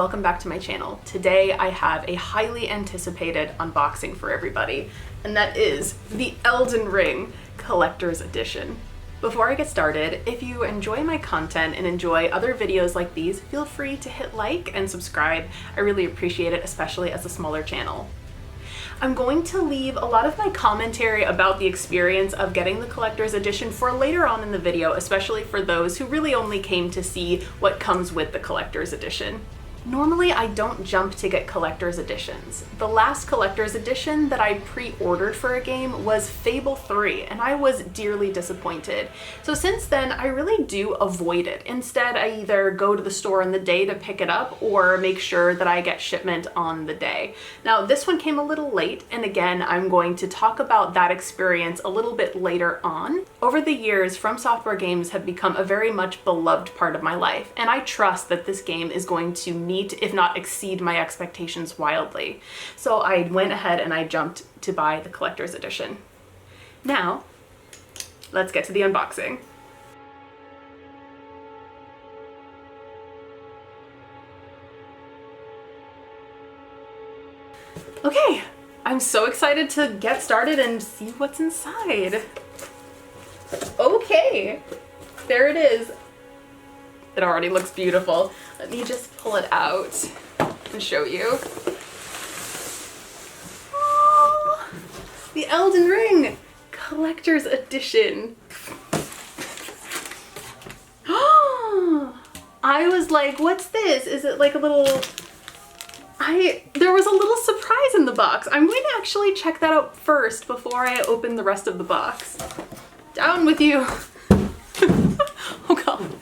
welcome back to my channel. Today I have a highly anticipated unboxing for everybody, and that is the Elden Ring Collector's Edition. Before I get started, if you enjoy my content and enjoy other videos like these, feel free to hit like and subscribe. I really appreciate it, especially as a smaller channel. I'm going to leave a lot of my commentary about the experience of getting the collector's edition for later on in the video, especially for those who really only came to see what comes with the collector's edition. Normally, I don't jump to get collector's editions. The last collector's edition that I pre-ordered for a game was Fable 3, and I was dearly disappointed. So since then, I really do avoid it. Instead, I either go to the store on the day to pick it up or make sure that I get shipment on the day. Now, this one came a little late, and again, I'm going to talk about that experience a little bit later on. Over the years, From Software games have become a very much beloved part of my life, and I trust that this game is going to meet, if not exceed, my expectations wildly. So I went ahead and I jumped to buy the collector's edition. Now, let's get to the unboxing. Okay, I'm so excited to get started and see what's inside. Okay, there it is. It already looks beautiful. Let me just pull it out and show you. Oh, the Elden Ring Collector's Edition. Oh, I was like, what's this? Is it like a little... There was a little surprise in the box. I'm going to actually check that out first before I open the rest of the box. Down with you. Oh God.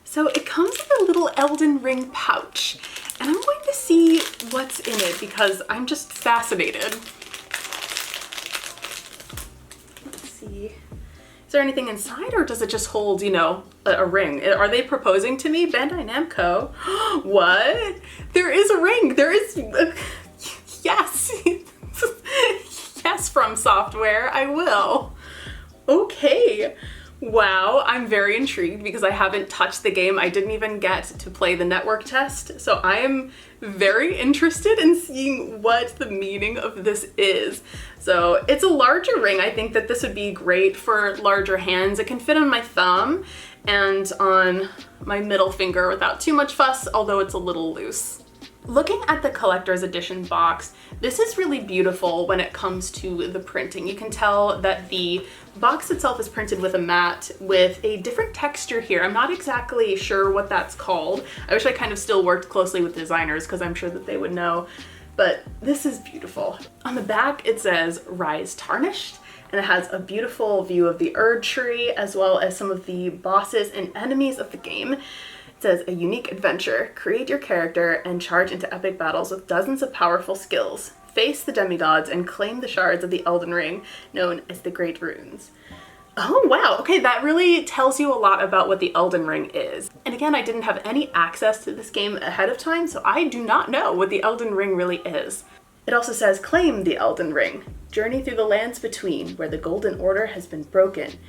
So it comes with a little Elden Ring pouch, and I'm going to see what's in it because I'm just fascinated. Let's see. Is there anything inside, or does it just hold, you know, a ring? Are they proposing to me? Bandai Namco? What? There is a ring. There is... Yes. Yes, From Software. I will. Okay. Wow, I'm very intrigued because I haven't touched the game. I didn't even get to play the network test, so I am very interested in seeing what the meaning of this is. So it's a larger ring. I think that this would be great for larger hands. It can fit on my thumb and on my middle finger without too much fuss, although it's a little loose. Looking at the collector's edition box, this is really beautiful when it comes to the printing. You can tell that the box itself is printed with a matte with a different texture here. I'm not exactly sure what that's called. I wish I kind of still worked closely with designers because I'm sure that they would know, but this is beautiful. On the back, it says Rise Tarnished, and it has a beautiful view of the Erd tree as well as some of the bosses and enemies of the game. It says, a unique adventure. Create your character and charge into epic battles with dozens of powerful skills. Face the demigods and claim the shards of the Elden Ring, known as the Great Runes. Oh wow, okay, that really tells you a lot about what the Elden Ring is. And again, I didn't have any access to this game ahead of time, so I do not know what the Elden Ring really is. It also says, claim the Elden Ring. Journey through the lands between, where the Golden Order has been broken,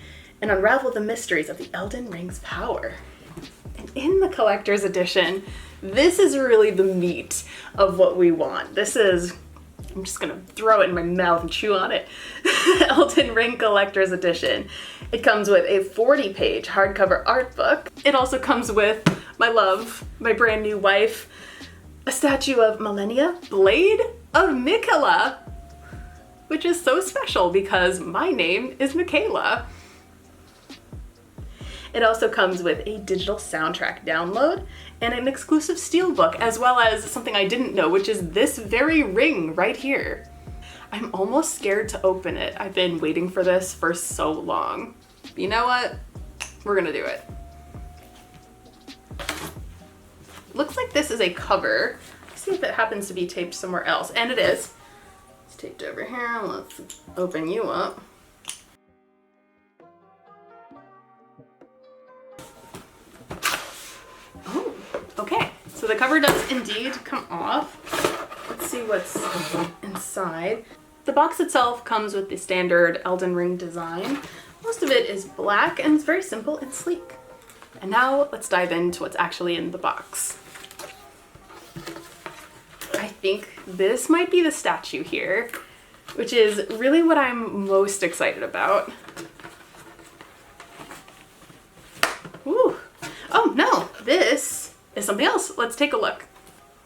and unravel the mysteries of the Elden Ring's power. And in the collector's edition, this is really the meat of what we want. This is, I'm just gonna throw it in my mouth and chew on it. Elden Ring Collector's Edition. It comes with a 40-page hardcover art book. It also comes with my love, my brand new wife, a statue of Malenia, Blade of Miquella, which is so special because my name is Michela. It also comes with a digital soundtrack download and an exclusive steelbook, as well as something I didn't know, which is this very ring right here. I'm almost scared to open it. I've been waiting for this for so long. But you know what? We're gonna do it. Looks like this is a cover. Let's see if it happens to be taped somewhere else. And it is. It's taped over here. Let's open you up. Okay, so the cover does indeed come off. Let's see what's inside. The box itself comes with the standard Elden Ring design. Most of it is black and it's very simple and sleek. And now let's dive into what's actually in the box. I think this might be the statue here, which is really what I'm most excited about. Ooh. Oh no, this is something else. Let's take a look.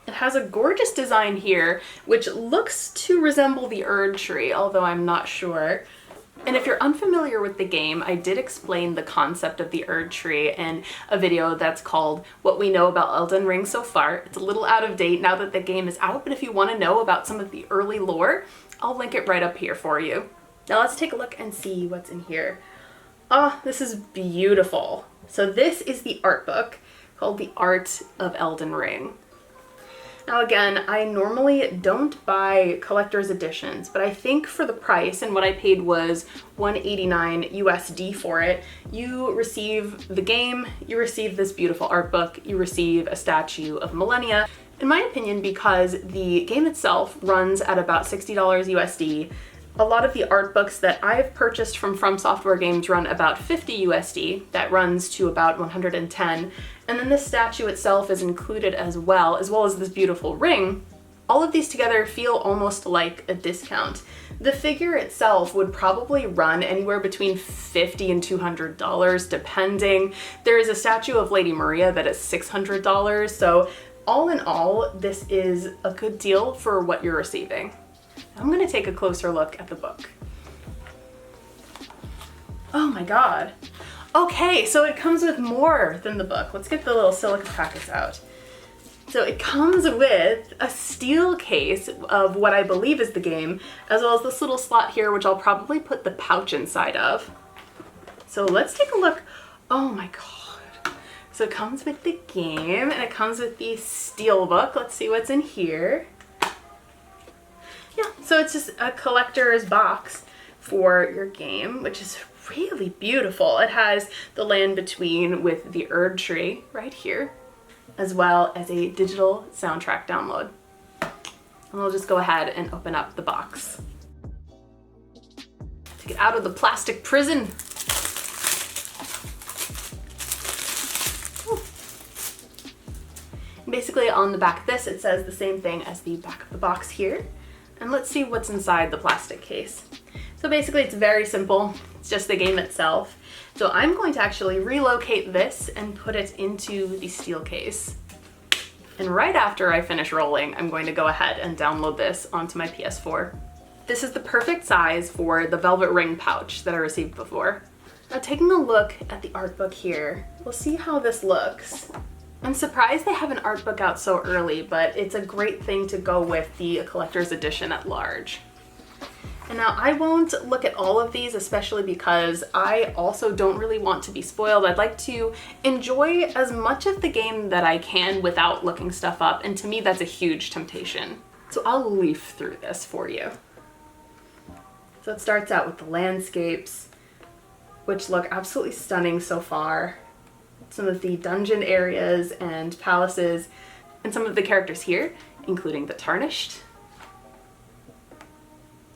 It has a gorgeous design here, which looks to resemble the Erd tree, although I'm not sure. And if you're unfamiliar with the game, I did explain the concept of the Erd tree in a video that's called What We Know About Elden Ring So Far. It's a little out of date now that the game is out, but if you want to know about some of the early lore, I'll link it right up here for you. Now let's take a look and see what's in here. Oh, this is beautiful. So this is the art book called The Art of Elden Ring. Now again, I normally don't buy collector's editions, but I think for the price, and what I paid was $189 USD for it, you receive the game, you receive this beautiful art book, you receive a statue of Malenia. In my opinion, because the game itself runs at about $60 USD, a lot of the art books that I've purchased from Software games run about 50 USD. That runs to about 110. And then this statue itself is included as well as this beautiful ring. All of these together feel almost like a discount. The figure itself would probably run anywhere between $50 and $200 depending. There is a statue of Lady Maria that is $600. So all in all, this is a good deal for what you're receiving. I'm gonna take a closer look at the book. Oh my God. Okay, so it comes with more than the book. Let's get the little silica packets out. So it comes with a steel case of what I believe is the game, as well as this little slot here, which I'll probably put the pouch inside of. So let's take a look. Oh my God. So it comes with the game and it comes with the steel book. Let's see what's in here. Yeah, so it's just a collector's box for your game, which is really beautiful. It has the land between with the Erd tree right here, as well as a digital soundtrack download. And we'll just go ahead and open up the box to get out of the plastic prison. Basically on the back of this, it says the same thing as the back of the box here. And let's see what's inside the plastic case. So basically it's very simple. It's just the game itself. So I'm going to actually relocate this and put it into the steel case. And right after I finish rolling, I'm going to go ahead and download this onto my PS4. This is the perfect size for the velvet ring pouch that I received before. Now taking a look at the art book here, we'll see how this looks. I'm surprised they have an art book out so early, but it's a great thing to go with the collector's edition at large. And now I won't look at all of these, especially because I also don't really want to be spoiled. I'd like to enjoy as much of the game that I can without looking stuff up, and to me that's a huge temptation. So I'll leaf through this for you. So it starts out with the landscapes, which look absolutely stunning so far. Some of the dungeon areas and palaces, and some of the characters here, including the Tarnished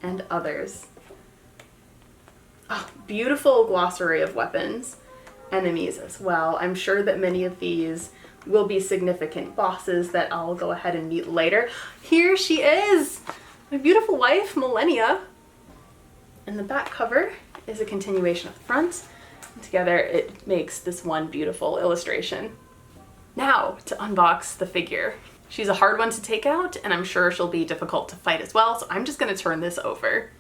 and others. Oh, beautiful glossary of weapons, enemies as well. I'm sure that many of these will be significant bosses that I'll go ahead and meet later. Here she is, my beautiful wife, Malenia. And the back cover is a continuation of the front. Together it makes this one beautiful illustration. Now to unbox the figure. She's a hard one to take out, and I'm sure she'll be difficult to fight as well, so I'm just gonna turn this over.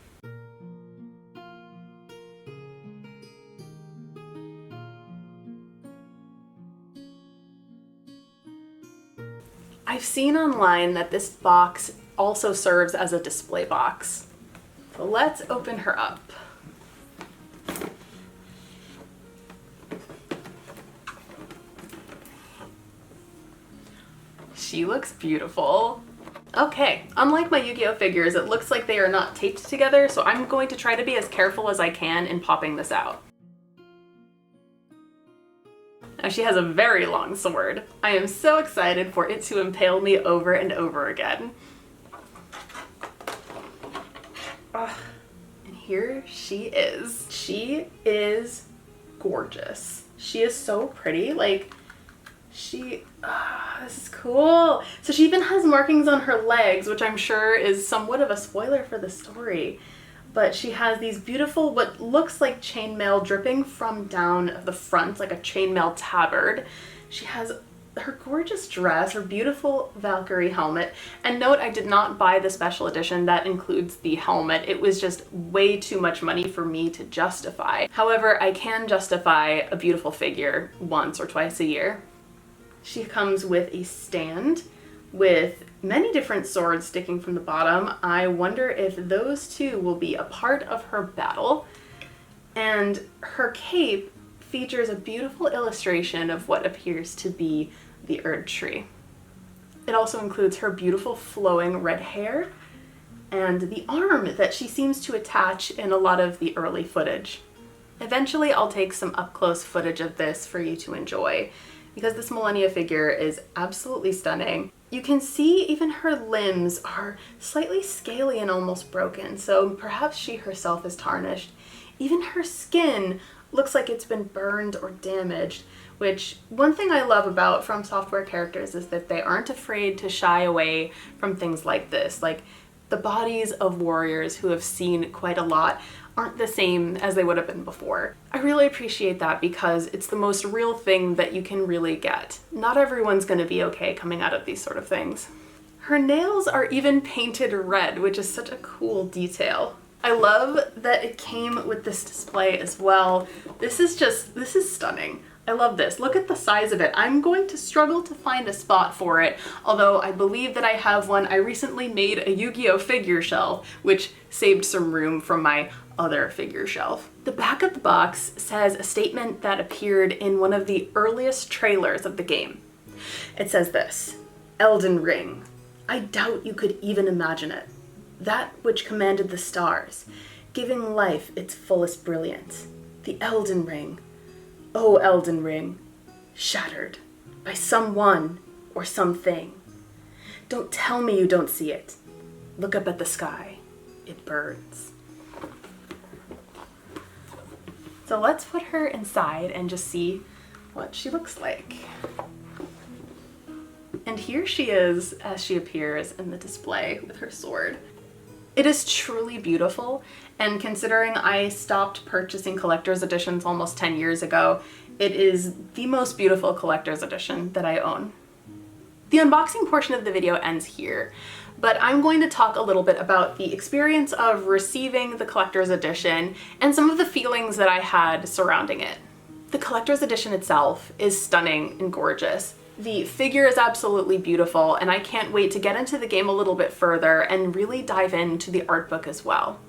I've seen online that this box also serves as a display box. So let's open her up. She looks beautiful. Okay, unlike my Yu-Gi-Oh figures, it looks like they are not taped together, so I'm going to try to be as careful as I can in popping this out. Now she has a very long sword. I am so excited for it to impale me over and over again. And here she is. She is gorgeous. She is so pretty. Like, this is cool. So she even has markings on her legs, which I'm sure is somewhat of a spoiler for the story. But she has these beautiful, what looks like chainmail dripping from down the front, like a chainmail tabard. She has her gorgeous dress, her beautiful Valkyrie helmet. And note, I did not buy the special edition that includes the helmet. It was just way too much money for me to justify. However, I can justify a beautiful figure once or twice a year. She comes with a stand with many different swords sticking from the bottom. I wonder if those two will be a part of her battle. And her cape features a beautiful illustration of what appears to be the Erd tree. It also includes her beautiful flowing red hair and the arm that she seems to attach in a lot of the early footage. Eventually, I'll take some up-close footage of this for you to enjoy, because this Malenia figure is absolutely stunning. You can see even her limbs are slightly scaly and almost broken, so perhaps she herself is tarnished. Even her skin looks like it's been burned or damaged, which one thing I love about From Software characters is that they aren't afraid to shy away from things like this. Like, the bodies of warriors who have seen quite a lot aren't the same as they would have been before. I really appreciate that because it's the most real thing that you can really get. Not everyone's gonna be okay coming out of these sort of things. Her nails are even painted red, which is such a cool detail. I love that it came with this display as well. This is stunning. I love this. Look at the size of it. I'm going to struggle to find a spot for it, although I believe that I have one. I recently made a Yu-Gi-Oh figure shelf, which saved some room from my other figure shelf. The back of the box says a statement that appeared in one of the earliest trailers of the game. It says this: Elden Ring. I doubt you could even imagine it. That which commanded the stars, giving life its fullest brilliance. The Elden Ring. Oh, Elden Ring, shattered by someone or something. Don't tell me you don't see it. Look up at the sky. It burns. So let's put her inside and just see what she looks like. And here she is as she appears in the display with her sword. It is truly beautiful, and considering I stopped purchasing collector's editions almost 10 years ago, it is the most beautiful collector's edition that I own. The unboxing portion of the video ends here, but I'm going to talk a little bit about the experience of receiving the collector's edition and some of the feelings that I had surrounding it. The collector's edition itself is stunning and gorgeous. The figure is absolutely beautiful, and I can't wait to get into the game a little bit further and really dive into the art book as well.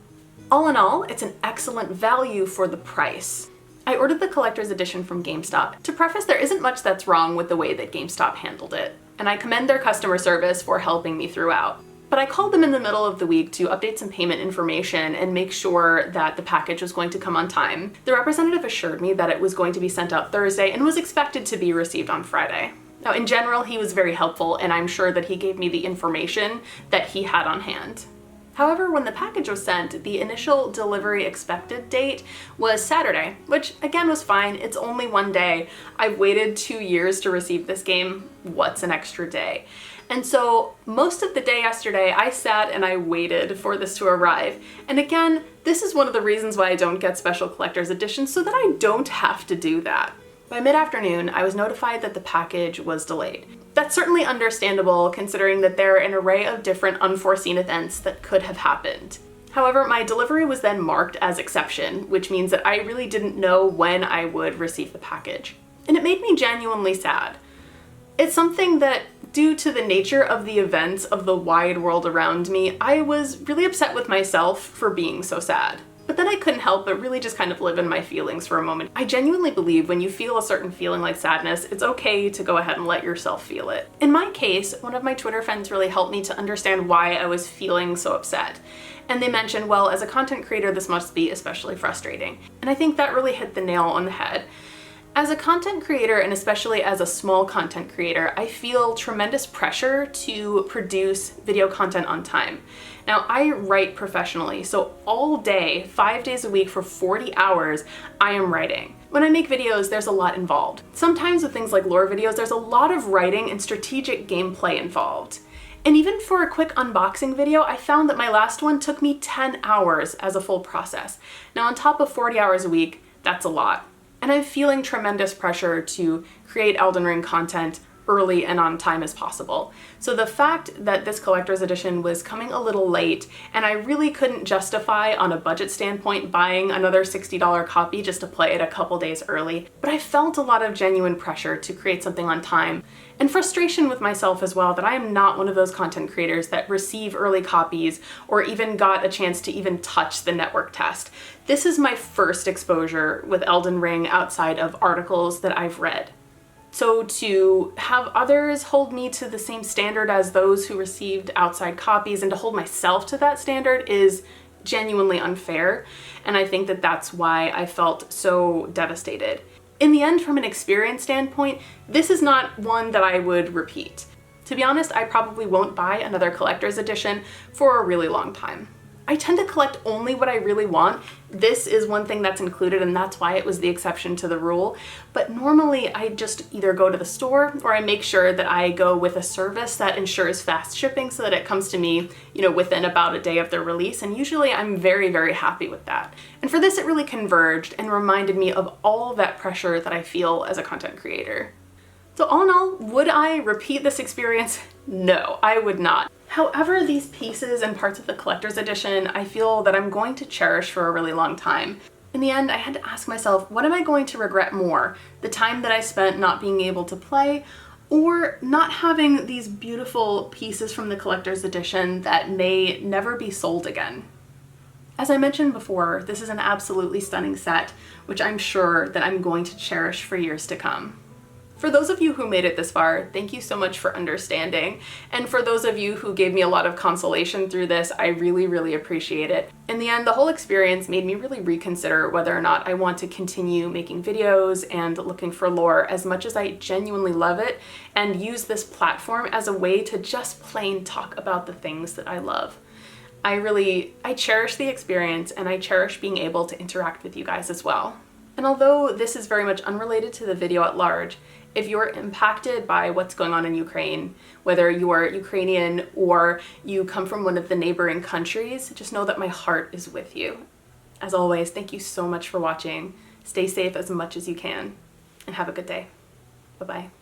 All in all, it's an excellent value for the price. I ordered the collector's edition from GameStop. To preface, there isn't much that's wrong with the way that GameStop handled it, and I commend their customer service for helping me throughout. But I called them in the middle of the week to update some payment information and make sure that the package was going to come on time. The representative assured me that it was going to be sent out Thursday and was expected to be received on Friday. Now, in general, he was very helpful, and I'm sure that he gave me the information that he had on hand. However, when the package was sent, the initial delivery expected date was Saturday, which again was fine. It's only one day. I've waited 2 years to receive this game. What's an extra day? And so most of the day yesterday, I sat and I waited for this to arrive. And again, this is one of the reasons why I don't get special collector's editions, so that I don't have to do that. By mid-afternoon, I was notified that the package was delayed. That's certainly understandable considering that there are an array of different unforeseen events that could have happened. However, my delivery was then marked as exception, which means that I really didn't know when I would receive the package. And it made me genuinely sad. It's something that, due to the nature of the events of the wide world around me, I was really upset with myself for being so sad. But then I couldn't help but really just kind of live in my feelings for a moment. I genuinely believe when you feel a certain feeling like sadness, it's okay to go ahead and let yourself feel it. In my case, one of my Twitter friends really helped me to understand why I was feeling so upset. And they mentioned, well, as a content creator, this must be especially frustrating. And I think that really hit the nail on the head. As a content creator, and especially as a small content creator, I feel tremendous pressure to produce video content on time. Now, I write professionally, so all day, 5 days a week for 40 hours, I am writing. When I make videos, there's a lot involved. Sometimes with things like lore videos, there's a lot of writing and strategic gameplay involved. And even for a quick unboxing video, I found that my last one took me 10 hours as a full process. Now, on top of 40 hours a week, that's a lot. And I'm feeling tremendous pressure to create Elden Ring content early and on time as possible. So the fact that this collector's edition was coming a little late, and I really couldn't justify on a budget standpoint buying another $60 copy just to play it a couple days early, but I felt a lot of genuine pressure to create something on time, and frustration with myself as well that I am not one of those content creators that receive early copies or even got a chance to even touch the network test. This is my first exposure with Elden Ring outside of articles that I've read. So to have others hold me to the same standard as those who received outside copies and to hold myself to that standard is genuinely unfair. And I think that that's why I felt so devastated. In the end, from an experience standpoint, this is not one that I would repeat. To be honest, I probably won't buy another collector's edition for a really long time. I tend to collect only what I really want. This is one thing that's included, and that's why it was the exception to the rule. But normally I just either go to the store or I make sure that I go with a service that ensures fast shipping so that it comes to me, within about a day of their release. And usually I'm very, very happy with that. And for this, it really converged and reminded me of all that pressure that I feel as a content creator. So all in all, would I repeat this experience? No, I would not. However, these pieces and parts of the collector's edition, I feel that I'm going to cherish for a really long time. In the end, I had to ask myself, what am I going to regret more? The time that I spent not being able to play, or not having these beautiful pieces from the collector's edition that may never be sold again? As I mentioned before, this is an absolutely stunning set, which I'm sure that I'm going to cherish for years to come. For those of you who made it this far, thank you so much for understanding. And for those of you who gave me a lot of consolation through this, I really, really appreciate it. In the end, the whole experience made me really reconsider whether or not I want to continue making videos and looking for lore as much as I genuinely love it and use this platform as a way to just plain talk about the things that I love. I cherish the experience, and I cherish being able to interact with you guys as well. And although this is very much unrelated to the video at large, if you're impacted by what's going on in Ukraine, whether you are Ukrainian or you come from one of the neighboring countries, just know that my heart is with you. As always, thank you so much for watching. Stay safe as much as you can, and have a good day. Bye-bye.